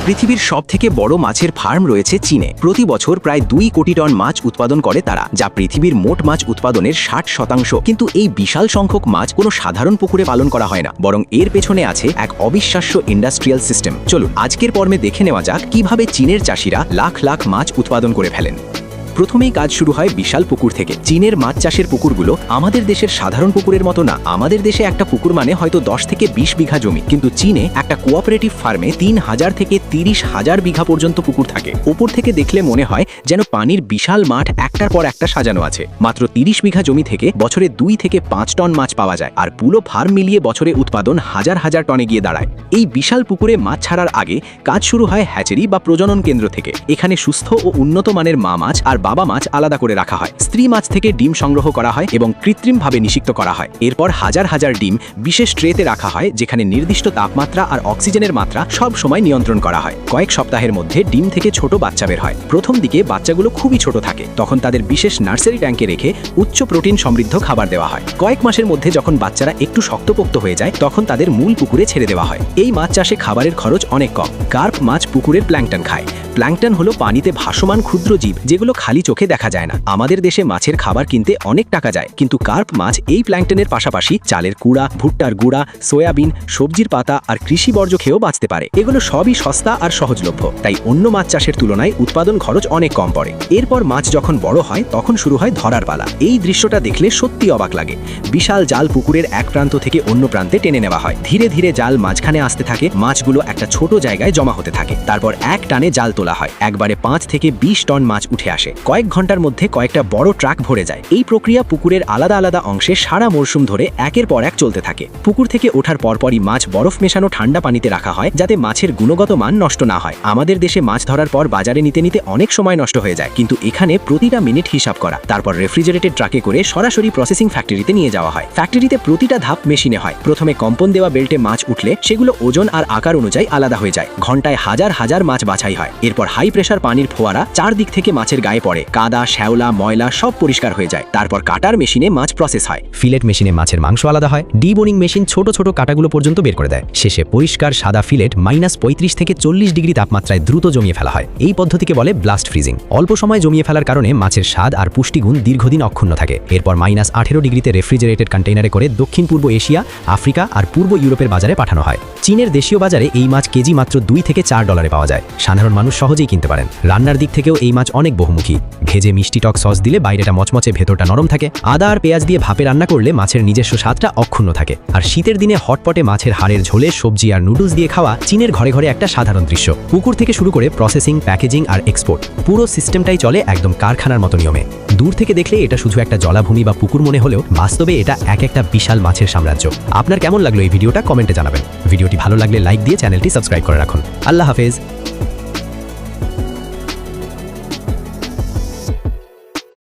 পৃথিবীর সবথেকে বড় মাছের ফার্ম রয়েছে চীনে। প্রতি বছর প্রায় 2 কোটি টন মাছ উৎপাদন করে তারা, যা পৃথিবীর মোট মাছ উৎপাদনের 60%। কিন্তু এই বিশাল সংখ্যক মাছ কোনো সাধারণ পুকুরে পালন করা হয় না, বরং এর পেছনে আছে এক অবিশ্বাস্য ইন্ডাস্ট্রিয়াল সিস্টেম। চলুন আজকের পর্বে দেখে নেওয়া যাক কিভাবে চীনের চাষিরা লাখ লাখ মাছ উৎপাদন করে ফেলেন। প্রথমেই কাজ শুরু হয় বিশাল পুকুর থেকে। চীনের মাছ চাষের পুকুরগুলো আমাদের দেশের সাধারণ পুকুরের মতো না। আমাদের দেশে একটা পুকুর মানে হয়তো 10 থেকে 20 বিঘা জমি, কিন্তু চীনে একটা কোঅপারেটিভ ফার্মে 3000 থেকে 30,000 বিঘা পর্যন্ত পুকুর থাকে। ওপর থেকে দেখলে মনে হয় যেন পানির বিশাল মাঠ একটার পর একটা সাজানো আছে। মাত্র 30 বিঘা জমি থেকে বছরে 2 থেকে 5 টন মাছ পাওয়া যায়, আর পুরো ফার্ম মিলিয়ে বছরে উৎপাদন হাজার হাজার টনে গিয়ে দাঁড়ায়। এই বিশাল পুকুরে মাছ ছাড়ার আগে কাজ শুরু হয় হ্যাচারি বা প্রজনন কেন্দ্র থেকে। এখানে সুস্থ ও উন্নত মানের মা মাছ আর বাবা মাছ আলাদা করে রাখা হয়। স্ত্রী মাছ থেকে ডিম সংগ্রহ করা হয় এবং কৃত্রিমভাবে নিষিক্ত করা হয়। এরপর হাজার হাজার ডিম বিশেষ ট্রেতে রাখা হয়, যেখানে নির্দিষ্ট তাপমাত্রা আর অক্সিজেনের মাত্রা সব সময় নিয়ন্ত্রণ করা হয়। কয়েক সপ্তাহের মধ্যে ডিম থেকে ছোট বাচ্চা বের হয়। প্রথম দিকে বাচ্চাগুলো খুবই ছোট থাকে, তখন তাদের বিশেষ নার্সারি ট্যাঙ্কে রেখে উচ্চ প্রোটিন সমৃদ্ধ খাবার দেওয়া হয়। কয়েক মাসের মধ্যে যখন বাচ্চারা একটু শক্তপোক্ত হয়ে যায়, তখন তাদের মূল পুকুরে ছেড়ে দেওয়া হয়। এই মাছ চাষে খাবারের খরচ অনেক কম। কার্প মাছ পুকুরের প্ল্যাঙ্কটন খায়। প্ল্যাঙ্কটন হলো পানিতে ভাসমান ক্ষুদ্র জীব, যেগুলো খালি চোখে দেখা যায় না। আমাদের দেশে মাছের খাবার কিনতে অনেক টাকা যায়, কিন্তু কার্প মাছ এই প্ল্যাঙ্কটনের পাশাপাশি চালের কুড়া, ভুট্টার গুঁড়া, সয়াবিন, সবজির পাতা আর কৃষি বর্জ্য খেয়েও বাঁচতে পারে। এগুলো সবই সস্তা আর সহজলভ্য, তাই অন্য মাছ চাষের তুলনায় উৎপাদন খরচ অনেক কম পড়ে। এরপর মাছ যখন বড় হয়, তখন শুরু হয় ধরার পালা। এই দৃশ্যটা দেখলে সত্যি অবাক লাগে। বিশাল জাল পুকুরের এক প্রান্ত থেকে অন্য প্রান্তে টেনে নেওয়া হয়। ধীরে ধীরে জাল মাঝখানে আসতে থাকে, মাছগুলো একটা ছোট জায়গায় জমা হতে থাকে। তারপর এক টানে জাল তোলা হয়। একবারে 5 থেকে 20 টন মাছ উঠে আসে। কয়েক ঘন্টার মধ্যে কয়েকটা বড় ট্রাক ভরে যায়। এই প্রক্রিয়া পুকুরের আলাদা আলাদা অংশে সারা মরশুম ধরে একের পর এক চলতে থাকে। পুকুর থেকে ওঠার পরপরই মাছ বরফ মেশানো ঠান্ডা পানিতে রাখা হয়, যাতে মাছের গুণগত মান নষ্ট না হয়। আমাদের দেশে মাছ ধরার পর বাজারে নিতে নিতে অনেক সময় নষ্ট হয়ে যায়, কিন্তু এখানে প্রতিটা মিনিট হিসাব করা। তারপর রেফ্রিজারেটেড ট্রাকে করে সরাসরি প্রসেসিং ফ্যাক্টরিতে নিয়ে যাওয়া হয়। ফ্যাক্টরিতে প্রতিটা ধাপ মেশিনে হয়। প্রথমে কম্পন দেওয়া বেল্টে মাছ উঠলে সেগুলো ওজন আর আকার অনুযায়ী আলাদা হয়ে যায়। ঘন্টায় হাজার হাজার মাছ বাছাই হয়। এরপর হাই প্রেসার পানির ফোয়ারা চারদিক থেকে মাছের গায়ে পড়ে। কাদা, শ্যাওলা, ময়লা সব পরিষ্কার হয়ে যায়। তারপর কাটার মেশিনে মাছ প্রসেস হয়। ফিলেট মেশিনে মাছের মাংস আলাদা হয়। ডিবোনিং মেশিন ছোট ছোট কাটাগুলো পর্যন্ত বের করে দেয়। শেষে পরিষ্কার সাদা ফিলেট -35 থেকে 40 ডিগ্রি তাপমাত্রায় দ্রুত জমিয়ে ফেলা হয়। এই পদ্ধতিকে বলে ব্লাস্ট ফ্রিজিং। অল্প সময় জমিয়ে ফেলার কারণে মাছের স্বাদ আর পুষ্টিগুণ দীর্ঘদিন অক্ষুণ্ণ থাকে। এরপর -18 ডিগ্রিতে রেফ্রিজারেটেড কন্টেইনারে করে দক্ষিণ পূর্ব এশিয়া, আফ্রিকা আর পূর্ব ইউরোপের বাজারে পাঠানো হয়। চীনের দেশীয় বাজারে এই মাছ কেজি মাত্র $2 থেকে $4 পাওয়া যায়। সাধারণ মানুষ সহজেই কিনতে পারেন। রান্নার দিক থেকেও এই মাছ অনেক বহুমুখী। ভেজে মিষ্টি টক সস দিলে বাইরেটা মচমচে, ভেতরটা নরম থাকে। আদা আর পেঁয়াজ দিয়ে ভাপে রান্না করলে মাছের নিজস্ব স্বাদটা অক্ষুণ্ণ থাকে। আর শীতের দিনে হটপটে মাছের হাড়ের ঝোলে সবজি আর নুডলস দিয়ে খাওয়া চীনের ঘরে ঘরে একটা সাধারণ দৃশ্য। পুকুর থেকে শুরু করে প্রসেসিং, প্যাকেজিং আর এক্সপোর্ট, পুরো সিস্টেমটাই চলে একদম কারখানার মতো নিয়মে। দূর থেকে দেখলে এটা শুধু একটা জলাভূমি বা পুকুর মনে হলেও বাস্তবে এটা একটা বিশাল মাছের সাম্রাজ্য। আপনার কেমন লাগলো এই ভিডিওটা কমেন্টে জানাবেন। ভিডিওটি ভালো লাগলে লাইক দিয়ে চ্যানেলটি সাবস্ক্রাইব করে রাখুন। আল্লাহ হাফেজ।